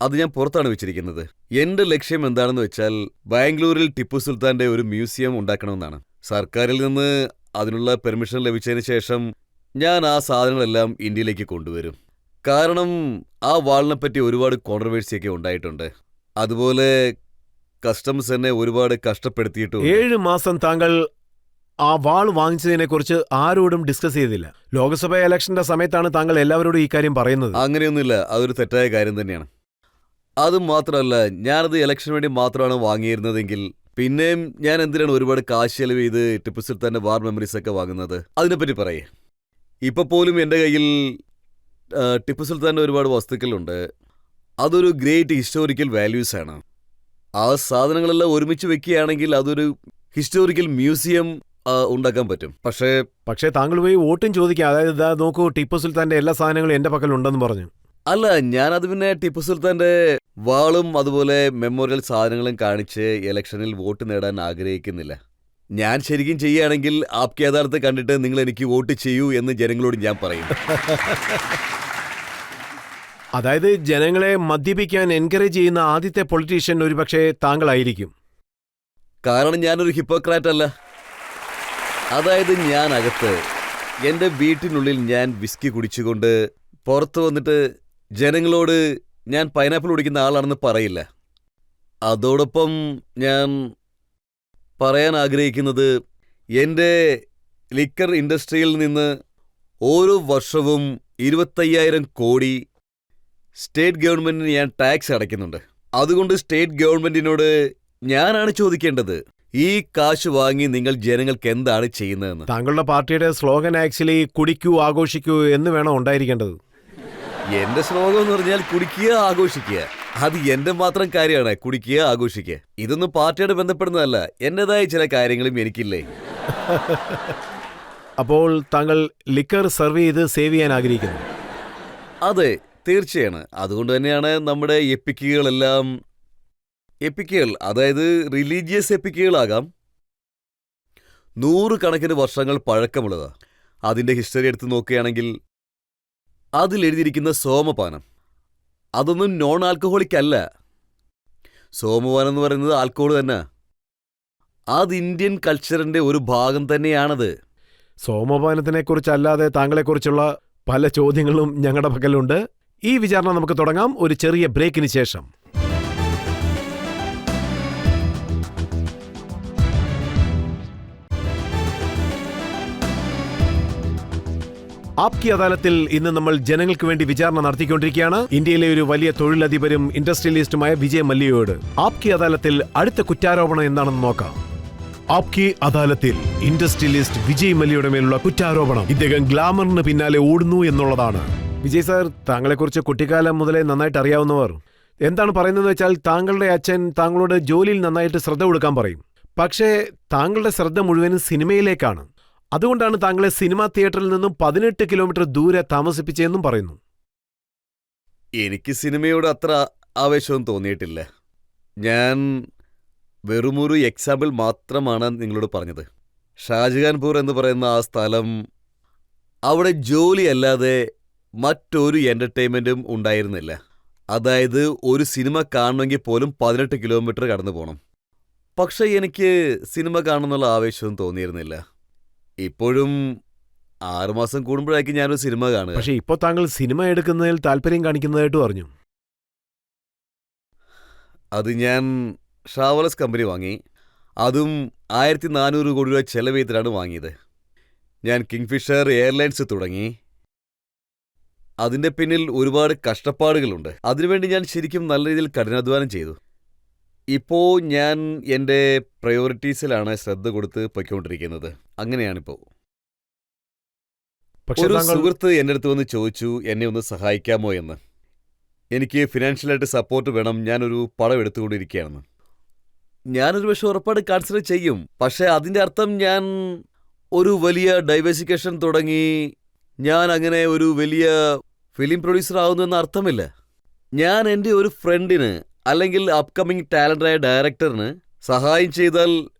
അത് ഞാൻ പുറത്താണ് വെച്ചിരിക്കുന്നത്. എന്റെ ലക്ഷ്യം എന്താണെന്ന് വെച്ചാൽ ബാംഗ്ലൂരിൽ ടിപ്പു സുൽത്താന്റെ ഒരു മ്യൂസിയം ഉണ്ടാക്കണമെന്നാണ്. സർക്കാരിൽ നിന്ന് അതിനുള്ള പെർമിഷൻ ലഭിച്ചതിന് ശേഷം ഞാൻ ആ സാധനങ്ങളെല്ലാം ഇന്ത്യയിലേക്ക് കൊണ്ടുവരും. കാരണം ആ വാളിനെപ്പറ്റി ഒരുപാട് കോൺട്രവേഴ്സിയൊക്കെ ഉണ്ടായിട്ടുണ്ട്. അതുപോലെ കസ്റ്റംസ് എന്നെ ഒരുപാട് കഷ്ടപ്പെടുത്തിയിട്ടുണ്ട്. 7 മാസം താങ്കൾ ആ വാൾ വാങ്ങിച്ചതിനെ കുറിച്ച് ആരോടും ഡിസ്കസ് ചെയ്തില്ല. ലോക്സഭാ ഇലക്ഷന്റെ സമയത്താണ് താങ്കൾ എല്ലാവരോടും ഈ കാര്യം പറയുന്നത്. അങ്ങനെയൊന്നുമില്ല, അതൊരു തെറ്റായ കാര്യം തന്നെയാണ്. അതും മാത്രമല്ല, ഞാനത് ഇലക്ഷന് വേണ്ടി മാത്രമാണ് വാങ്ങിയിരുന്നതെങ്കിൽ പിന്നെയും ഞാൻ എന്തിനാണ് ഒരുപാട് കാശ് ചെലവ് ചെയ്ത് ടിപ്പു സുൽത്താന്റെ വാർ മെമ്മറീസ് ഒക്കെ വാങ്ങുന്നത്? അതിനെപ്പറ്റി പറയേ. ഇപ്പൊ പോലും എൻ്റെ കയ്യിൽ ടിപ്പു സുൽത്താന്റെ ഒരുപാട് വസ്തുക്കളുണ്ട്. അതൊരു ഗ്രേറ്റ് ഹിസ്റ്റോറിക്കൽ വാല്യൂസ് ആണ്. ആ സാധനങ്ങളെല്ലാം ഒരുമിച്ച് വെക്കുകയാണെങ്കിൽ അതൊരു ഹിസ്റ്റോറിക്കൽ മ്യൂസിയം ഉണ്ടാക്കാൻ പറ്റും. പക്ഷേ താങ്കൾ പോയി വോട്ടും ചോദിക്കുക. അതായത് ഇതാ നോക്കൂ, ടിപ്പു സുൽത്താന്റെ എല്ലാ സാധനങ്ങളും എന്റെ പക്കലുണ്ടെന്ന് പറഞ്ഞു. അല്ല, ഞാനത് പിന്നെ ടിപ്പു സുൽത്താന്റെ വാളും അതുപോലെ മെമ്മോറിയൽ സാധനങ്ങളും കാണിച്ച് ഇലക്ഷനിൽ വോട്ട് നേടാൻ ആഗ്രഹിക്കുന്നില്ല. ഞാൻ ശരിക്കും ചെയ്യുകയാണെങ്കിൽ ആപ്കി അദാലത്ത് കണ്ടിട്ട് നിങ്ങൾ എനിക്ക് വോട്ട് ചെയ്യൂ എന്ന് ജനങ്ങളോട് ഞാൻ പറയും. അതായത് ജനങ്ങളെ മദ്യപിക്കാൻ എൻകറേജ് ചെയ്യുന്ന ആദ്യത്തെ പൊളിറ്റീഷ്യൻ ഒരുപക്ഷെ താങ്കളായിരിക്കും. കാരണം ഞാനൊരു ഹിപ്പോക്രാറ്റ് അല്ല. അതായത് ഞാൻ അകത്ത് എൻ്റെ വീട്ടിനുള്ളിൽ ഞാൻ വിസ്കി കുടിച്ചുകൊണ്ട് പുറത്ത് വന്നിട്ട് ജനങ്ങളോട് ഞാൻ പൈനാപ്പിൾ കുടിക്കുന്ന ആളാണെന്ന് പറയില്ല. അതോടൊപ്പം ഞാൻ പറയാൻ ആഗ്രഹിക്കുന്നത്, എൻ്റെ ലിക്കർ ഇൻഡസ്ട്രിയിൽ നിന്ന് ഓരോ വർഷവും 25,000 കോടി സ്റ്റേറ്റ് ഗവൺമെൻറ്റിന് ഞാൻ ടാക്സ് അടയ്ക്കുന്നുണ്ട്. അതുകൊണ്ട് സ്റ്റേറ്റ് ഗവൺമെൻറ്റിനോട് ഞാനാണ് ചോദിക്കേണ്ടത്, ഈ കാശ് വാങ്ങി നിങ്ങൾ ജനങ്ങൾക്ക് എന്താണ് ചെയ്യുന്നതെന്ന്. താങ്കളുടെ പാർട്ടിയുടെ സ്ലോഗൻ ആക്ച്വലി കുടിക്കൂ ആഘോഷിക്കൂ എന്ന് വേണം ഉണ്ടായിരിക്കേണ്ടത്. എന്റെ സ്ലോഗം എന്ന് പറഞ്ഞാൽ കുടിക്കുക ആഘോഷിക്കുക. അത് എന്റെ മാത്രം കാര്യമാണ്, കുടിക്കുക ആഘോഷിക്കുക. ഇതൊന്നും പാർട്ടിയോട് ബന്ധപ്പെടുന്നതല്ല. എന്റേതായ ചില കാര്യങ്ങളും എനിക്കില്ലേ. അപ്പോൾ താങ്കൾ ലിക്കർ സെർവ് ചെയ്ത് സേവ് ചെയ്യാൻ ആഗ്രഹിക്കുന്നു? അതെ, തീർച്ചയാണ്. അതുകൊണ്ട് തന്നെയാണ് നമ്മുടെ എപ്പിക്കുകളെല്ലാം എപ്പിക്കുകൾ, അതായത് റിലീജിയസ് എപ്പിക്കുകളാകാം, 100 കണക്കിന് വർഷങ്ങൾ പഴക്കമുള്ളതാ. അതിന്റെ ഹിസ്റ്ററി എടുത്ത് നോക്കുകയാണെങ്കിൽ അതിലെഴുതിയിരിക്കുന്ന സോമപാനം അതൊന്നും നോൺ ആൽക്കഹോളിക് അല്ല. സോമപാനം എന്ന് പറയുന്നത് ആൽക്കഹോൾ തന്നെ. അത് ഇന്ത്യൻ കൾച്ചറിന്റെ ഒരു ഭാഗം തന്നെയാണത്. സോമപാനത്തിനെ കുറിച്ചല്ലാതെ താങ്കളെക്കുറിച്ചുള്ള പല ചോദ്യങ്ങളും ഞങ്ങളുടെ പക്കലുണ്ട്. ഈ വിചാരണ നമുക്ക് തുടങ്ങാം ഒരു ചെറിയ ബ്രേക്കിന് ശേഷം. ആപ്കി അദാലത്തിൽ ഇന്ന് നമ്മൾ ജനങ്ങൾക്ക് വേണ്ടി വിചാരണ നടത്തിക്കൊണ്ടിരിക്കുകയാണ്. ഇന്ത്യയിലെ ഒരു വലിയ തൊഴിലധിപരും ഇൻഡസ്ട്രിയലിസ്റ്റുമായ വിജയ് മല്യയോട് ആപ്കി അദാലത്തിൽ അടുത്ത കുറ്റാരോപണം എന്താണെന്ന് നോക്കാം. ആപ്കി അദാലത്തിൽ ഇൻഡസ്ട്രിയലിസ്റ്റ് വിജയ് മല്യയുടെ മേലുള്ള കുറ്റാരോപണം, ഇദ്ദേഹം ഗ്ലാമറിന് പിന്നാലെ ഓടുന്നു എന്നുള്ളതാണ്. വിജയ് സാർ, താങ്കളെക്കുറിച്ച് കുട്ടിക്കാലം മുതലേ നന്നായിട്ട് അറിയാവുന്നവർ എന്താണ് പറയുന്നതെന്ന് വെച്ചാൽ, താങ്കളുടെ അച്ഛൻ താങ്കളോട് ജോലിയിൽ നന്നായിട്ട് ശ്രദ്ധ കൊടുക്കാൻ പറയും. പക്ഷേ താങ്കളുടെ ശ്രദ്ധ മുഴുവനും സിനിമയിലേക്കാണ്. അതുകൊണ്ടാണ് താങ്കളെ സിനിമാ തിയേറ്ററിൽ നിന്നും 18 കിലോമീറ്റർ ദൂരെ താമസിപ്പിച്ചതെന്നും പറയുന്നു. എനിക്ക് സിനിമയോട് അത്ര ആവേശവും തോന്നിയിട്ടില്ല. ഞാൻ വെറുമൊരു എക്സാമ്പിൾ മാത്രമാണ് നിങ്ങളോട് പറഞ്ഞത്. ഷാജഹാൻപൂർ എന്ന് പറയുന്ന ആ സ്ഥലം, അവിടെ ജോലിയല്ലാതെ മറ്റൊരു എൻ്റർടൈൻമെൻറ്റും ഉണ്ടായിരുന്നില്ല. അതായത് ഒരു സിനിമ കാണണമെങ്കിൽ പോലും 18 കിലോമീറ്റർ കടന്നു പോകണം. പക്ഷേ എനിക്ക് സിനിമ കാണുന്നുള്ള ആവേശവും തോന്നിയിരുന്നില്ല. ഇപ്പോഴും 6 മാസം കൂടുമ്പോഴായിരിക്കും ഞാനൊരു സിനിമ കാണുക. പക്ഷേ ഇപ്പോൾ താങ്കൾ സിനിമ എടുക്കുന്നതിൽ താല്പര്യം കാണിക്കുന്നതായിട്ട് പറഞ്ഞു. അത് ഞാൻ ഷാവലസ് കമ്പനി വാങ്ങി. അതും 1400 കോടി രൂപ ചെലവ് ചെയ്തിട്ടാണ് വാങ്ങിയത്. ഞാൻ കിങ്ഫിഷർ എയർലൈൻസ് തുടങ്ങി. അതിൻ്റെ പിന്നിൽ ഒരുപാട് കഷ്ടപ്പാടുകളുണ്ട്. അതിനുവേണ്ടി ഞാൻ ശരിക്കും നല്ല രീതിയിൽ കഠിനാധ്വാനം ചെയ്തു. ഇപ്പോൾ ഞാൻ എൻ്റെ പ്രയോറിറ്റീസിലാണ് ശ്രദ്ധ കൊടുത്ത് പൊയ്ക്കൊണ്ടിരിക്കുന്നത്. അങ്ങനെയാണിപ്പോൾ. ഒരു സുഹൃത്ത് എൻ്റെ അടുത്ത് വന്ന് ചോദിച്ചു എന്നെ ഒന്ന് സഹായിക്കാമോ എന്ന്. എനിക്ക് ഫിനാൻഷ്യലായിട്ട് സപ്പോർട്ട് വേണം, ഞാനൊരു പടം എടുത്തുകൊണ്ടിരിക്കുകയാണെന്ന്. ഞാനൊരു പക്ഷേ ഉറപ്പാട് കൺസിഡർ ചെയ്യും. പക്ഷേ അതിൻ്റെ അർത്ഥം ഞാൻ ഒരു വലിയ ഡൈവേഴ്സിഫിക്കേഷൻ തുടങ്ങി ഞാൻ അങ്ങനെ ഒരു വലിയ ഫിലിം പ്രൊഡ്യൂസർ ആവുന്നു എന്ന അർത്ഥമില്ല. ഞാൻ എൻ്റെ ഒരു ഫ്രണ്ടിന് അല്ലെങ്കിൽ അപ്കമിങ് ടാലൻ്റായ ഡയറക്ടറിന് സഹായം ചെയ്താൽ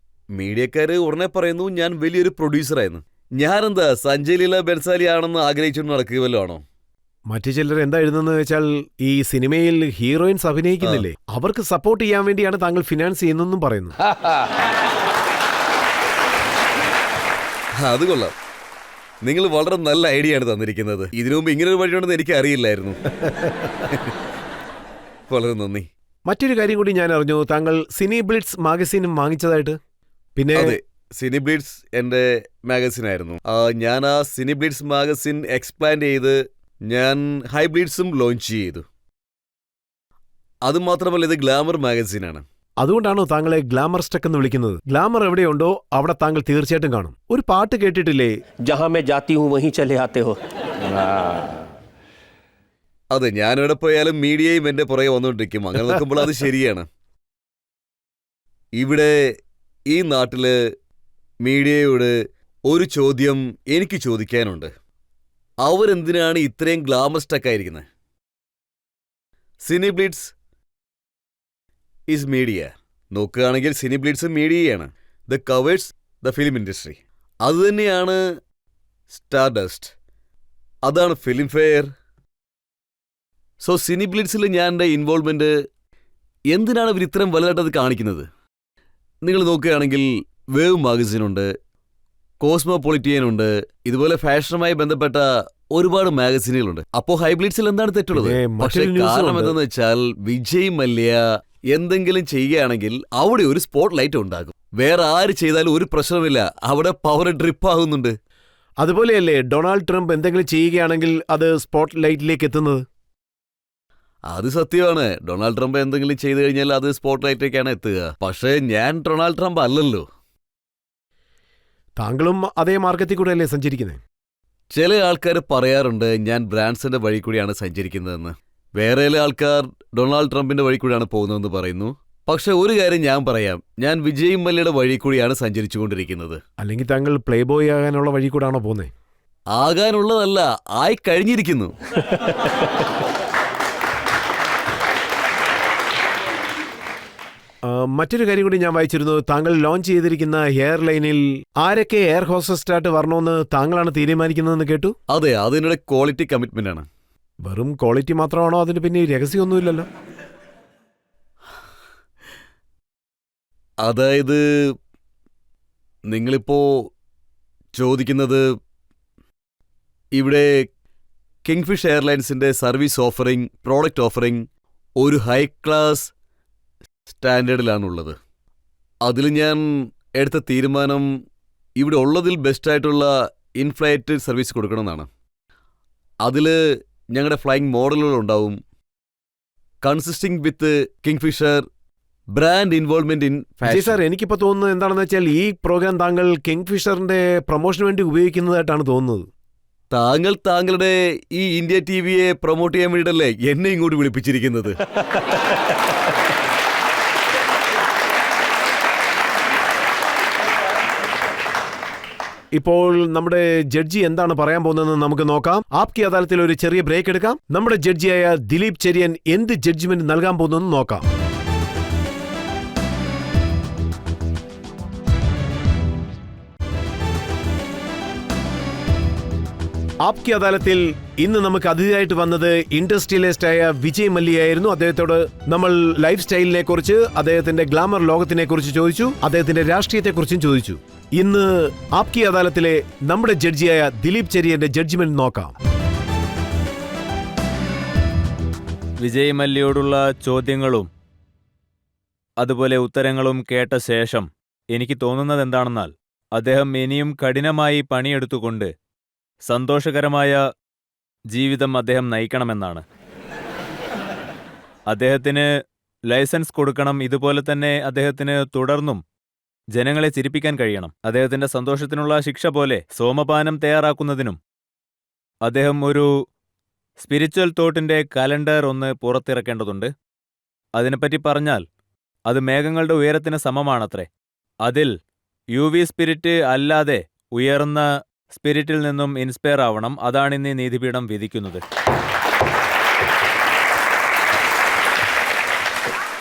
മീഡിയക്കാർ ഉടനെ പറയുന്നു ഞാൻ വലിയൊരു പ്രൊഡ്യൂസറായിരുന്നു. ഞാനെന്താ സഞ്ജയ് ലീല ബൻസാലി ആണെന്ന് ആഗ്രഹിച്ചുകൊണ്ട് നടക്കുകയല്ലോ ആണോ? മറ്റു ചിലർ എന്താ എഴുതുന്നത് വെച്ചാൽ, ഈ സിനിമയിൽ ഹീറോയിൻസ് അഭിനയിക്കുന്നില്ലേ, അവർക്ക് സപ്പോർട്ട് ചെയ്യാൻ വേണ്ടിയാണ് താങ്കൾ ഫിനാൻസ് ചെയ്യുന്നതെന്നും പറയുന്നു. അത് കൊള്ളാം. നിങ്ങൾ വളരെ നല്ല ഐഡിയ ആണ് തന്നിരിക്കുന്നത്. ഇതിനു മുമ്പ് ഇങ്ങനൊരു വഴിയുണ്ടെന്ന് എനിക്ക് അറിയില്ലായിരുന്നു. വളരെ നന്ദി. മറ്റൊരു കാര്യം കൂടി ഞാൻ അറിഞ്ഞു, താങ്കൾ സിനി ബ്ലിറ്റ്സ് മാഗസിനും വാങ്ങിച്ചതായിട്ട്. പിന്നെ അതെ, സിനി ബ്ലിറ്റ്സ് എൻ്റെ മാഗസിനായിരുന്നു. ഞാൻ ആ സിനി ബ്ലിറ്റ്സ് മാഗസിൻ എക്സ്പാൻഡ് ചെയ്ത് ഞാൻ ഹൈ ബ്ലിറ്റ്സും ലോഞ്ച് ചെയ്തു. അതുമാത്രമല്ല, ഇത് ഗ്ലാമർ മാഗസിനാണ്. അതുകൊണ്ടാണോ താങ്കളെ ഗ്ലാമർ സ്റ്റക്ക് എന്ന് വിളിക്കുന്നത്? ഗ്ലാമർ എവിടെയുണ്ടോ അവിടെ താങ്കൾ തീർച്ചയായിട്ടും കാണും. ഒരു പാട്ട് കേട്ടിട്ടില്ലേ, ജഹാ മേ ജാത്തി ഹൂം വഹീ ചലേ ആത്തെ ഹോ? അതെ, ഞാനെവിടെ പോയാലും മീഡിയയും എൻ്റെ പുറകെ വന്നുകൊണ്ടിരിക്കും. അങ്ങനെ നോക്കുമ്പോൾ അത് ശരിയാണ്. ഇവിടെ ഈ നാട്ടില് മീഡിയയോട് ഒരു ചോദ്യം എനിക്ക് ചോദിക്കാനുണ്ട്. അവരെന്തിനാണ് ഇത്രയും ഗ്ലാമർ സ്റ്റക്കായിരിക്കുന്നത്? Cineblitz is media. നോക്കുകയാണെങ്കിൽ സിനിബ്ലിറ്റ്സ് മീഡിയയാണ്. The covers the film industry. അതുതന്നെയാണ് സ്റ്റാർഡസ്റ്റ്, അതാണ് ഫിലിം ഫെയർ. സോ സിനിബ്ലിറ്റ്സിൽ ഞാൻ എൻ്റെ ഇൻവോൾവ്മെൻറ്റ് എന്തിനാണ് ഇവർ ഇത്രയും വലുതായിട്ടത് കാണിക്കുന്നത്? നിങ്ങൾ നോക്കുകയാണെങ്കിൽ വേവ് മാഗസിനുണ്ട്, കോസ്മോപൊളിറ്റിയനുണ്ട്, ഇതുപോലെ ഫാഷനുമായി ബന്ധപ്പെട്ട ഒരുപാട് മാഗസിനുകളുണ്ട്. അപ്പോൾ ഹൈബ്ലിറ്റ്സിൽ എന്താണ് തെറ്റുള്ളത്? പക്ഷേ കാരണം എന്തെന്ന് വെച്ചാൽ വിജയ് മല്യ എന്തെങ്കിലും ചെയ്യുകയാണെങ്കിൽ അവിടെ ഒരു സ്പോട്ട് ലൈറ്റ് ഉണ്ടാകും. വേറെ ആര് ചെയ്താലും ഒരു പ്രശ്നമില്ല, അവിടെ പവർ ഡ്രിപ്പ് ആകുന്നുണ്ട്. അതുപോലെയല്ലേ ഡൊണാൾഡ് ട്രംപ് എന്തെങ്കിലും ചെയ്യുകയാണെങ്കിൽ അത് സ്പോട്ട് ലൈറ്റിലേക്ക് എത്തുന്നത്? അത് സത്യമാണ്. ഡൊണാൾഡ് ട്രംപ് എന്തെങ്കിലും ചെയ്തു കഴിഞ്ഞാൽ അത് സ്പോട്ട് ലൈറ്റിലേക്കാണ് എത്തുക. പക്ഷേ ഞാൻ ഡൊണാൾഡ് ട്രംപ് അല്ലല്ലോ. താങ്കളും അതേ മാർഗത്തിൽ കൂടെ അല്ലേ സഞ്ചരിക്കുന്നത്? ചില ആൾക്കാർ പറയാറുണ്ട് ഞാൻ ബ്രാൻസന്റെ വഴി കൂടിയാണ് സഞ്ചരിക്കുന്നതെന്ന്. വേറെ ചില ആൾക്കാർ ഡൊണാൾഡ് ട്രംപിന്റെ വഴി കൂടിയാണ് പോകുന്നതെന്ന് പറയുന്നു. പക്ഷെ ഒരു കാര്യം ഞാൻ പറയാം, ഞാൻ വിജയ് മല്യയുടെ വഴി കൂടിയാണ് സഞ്ചരിച്ചുകൊണ്ടിരിക്കുന്നത്. അല്ലെങ്കിൽ താങ്കൾ പ്ലേ ബോയ് ആകാനുള്ള വഴി കൂടാണോ പോകുന്നത്? ആകാനുള്ളതല്ല, ആയി കഴിഞ്ഞിരിക്കുന്നു. മറ്റൊരു കാര്യം കൂടി ഞാൻ വായിച്ചിരുന്നു. താങ്കൾ ലോഞ്ച് ചെയ്തിരിക്കുന്ന എയർലൈനിൽ ആരൊക്കെ എയർ ഹോസ്റ്റസ്റ്റായിട്ട് വരണമെന്ന് താങ്കളാണ് തീരുമാനിക്കുന്നതെന്ന് കേട്ടു. അതെ, അതിനുള്ള ക്വാളിറ്റി കമ്മിറ്റ്മെന്റ് ആണ്. വെറും ക്വാളിറ്റി മാത്രമാണോ? അതിന് പിന്നെ രഹസ്യമൊന്നുമില്ലല്ലോ. അതായത് നിങ്ങളിപ്പോ ചോദിക്കുന്നത് ഇവിടെ കിങ്ഫിഷ് എയർലൈൻസിന്റെ സർവീസ് ഓഫറിംഗ്, പ്രോഡക്റ്റ് ഓഫറിംഗ് ഒരു ഹൈ ക്ലാസ് സ്റ്റാൻഡേർഡിലാണുള്ളത്. അതിൽ ഞാൻ എടുത്ത തീരുമാനം ഇവിടെ ഉള്ളതിൽ ബെസ്റ്റായിട്ടുള്ള ഇൻഫ്ലൈറ്റ് സർവീസ് കൊടുക്കണമെന്നാണ്. അതിൽ ഞങ്ങളുടെ ഫ്ലൈയിങ് മോഡലുകളുണ്ടാവും, consisting with Kingfisher brand involvement in fashion. Sir, എനിക്കിപ്പോൾ തോന്നുന്നത് എന്താണെന്ന് വെച്ചാൽ ഈ പ്രോഗ്രാം താങ്കൾ കിങ്ഫിഷറിന്റെ പ്രൊമോഷന് വേണ്ടി ഉപയോഗിക്കുന്നതായിട്ടാണ് തോന്നുന്നത്. താങ്കൾ താങ്കളുടെ ഈ ഇന്ത്യ ടിവിയെ പ്രൊമോട്ട് ചെയ്യാൻ വേണ്ടിയിട്ടല്ലേ എന്നെ ഇങ്ങോട്ട് വിളിപ്പിച്ചിരിക്കുന്നത്? ഇപ്പോൾ നമ്മുടെ ജഡ്ജി എന്താണ് പറയാൻ പോകുന്നതെന്ന് നമുക്ക് നോക്കാം. ആപ്കി അദാലത്തിൽ ഒരു ചെറിയ ബ്രേക്ക് എടുക്കാം. നമ്മുടെ ജഡ്ജിയായ ദിലീപ് ചെരിയൻ എന്ത് ജഡ്ജ്മെന്റ് നൽകാൻ പോകുന്നതെന്ന് നോക്കാം. ആപ്കി അദാലത്തിൽ ഇന്ന് നമുക്ക് അതിഥിയായിട്ട് വന്നത് ഇൻഡസ്ട്രിയലിസ്റ്റായ വിജയ് മല്യയായിരുന്നു. അദ്ദേഹത്തോട് നമ്മൾ ലൈഫ് സ്റ്റൈലിനെ കുറിച്ച്, അദ്ദേഹത്തിന്റെ ഗ്ലാമർ ലോകത്തിനെ കുറിച്ച് ചോദിച്ചു, അദ്ദേഹത്തിന്റെ രാഷ്ട്രീയത്തെക്കുറിച്ചും ചോദിച്ചു. ഇന്ന് ആപ്കി അദാലത്തിലെ നമ്മുടെ ജഡ്ജിയായ ദിലീപ് ചെരിയന്റെ ജഡ്ജ്മെന്റ് നോക്കാം. വിജയ് മല്യയോടുള്ള ചോദ്യങ്ങളും അതുപോലെ ഉത്തരങ്ങളും കേട്ട ശേഷം എനിക്ക് തോന്നുന്നത് എന്താണെന്നാൽ അദ്ദേഹം ഇനിയും കഠിനമായി പണിയെടുത്തുകൊണ്ട് സന്തോഷകരമായ ജീവിതം അദ്ദേഹം നയിക്കണമെന്നാണ്. അദ്ദേഹത്തിന് ലൈസൻസ് കൊടുക്കണം. ഇതുപോലെ തന്നെ അദ്ദേഹത്തിന് തുടർന്നും ജനങ്ങളെ ചിരിപ്പിക്കാൻ കഴിയണം. അദ്ദേഹത്തിന്റെ സന്തോഷത്തിനുള്ള ശിക്ഷ പോലെ സോമപാനം തയ്യാറാക്കുന്നതിനും അദ്ദേഹം ഒരു സ്പിരിച്വൽ തോട്ടിന്റെ കലണ്ടർ ഒന്ന് പുറത്തിറക്കേണ്ടതുണ്ട്. അതിനെപ്പറ്റി പറഞ്ഞാൽ അത് മേഘങ്ങളുടെ ഉയരത്തിന് സമമാണത്രേ. അതിൽ UV സ്പിരിറ്റ് അല്ലാതെ ഉയർന്ന സ്പിരിറ്റിൽ നിന്നും ഇൻസ്പയർ ആവണം. അതാണിന്ന് നീതിപീഠം വിധിക്കുന്നത്.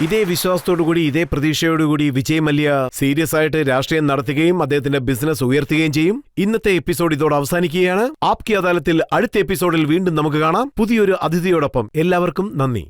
ഇതേ വിശ്വാസത്തോടുകൂടി, ഇതേ പ്രതീക്ഷയോടുകൂടി വിജയ് മല്യ സീരിയസ് ആയിട്ട് രാഷ്ട്രീയം നടത്തുകയും അദ്ദേഹത്തിന്റെ ബിസിനസ് ഉയർത്തുകയും ചെയ്യും. ഇന്നത്തെ എപ്പിസോഡ് ഇതോടെ അവസാനിക്കുകയാണ്. ആപ്കി അദാലത്തിൽ അടുത്ത എപ്പിസോഡിൽ വീണ്ടും നമുക്ക് കാണാം പുതിയൊരു അതിഥിയോടൊപ്പം. എല്ലാവർക്കും നന്ദി.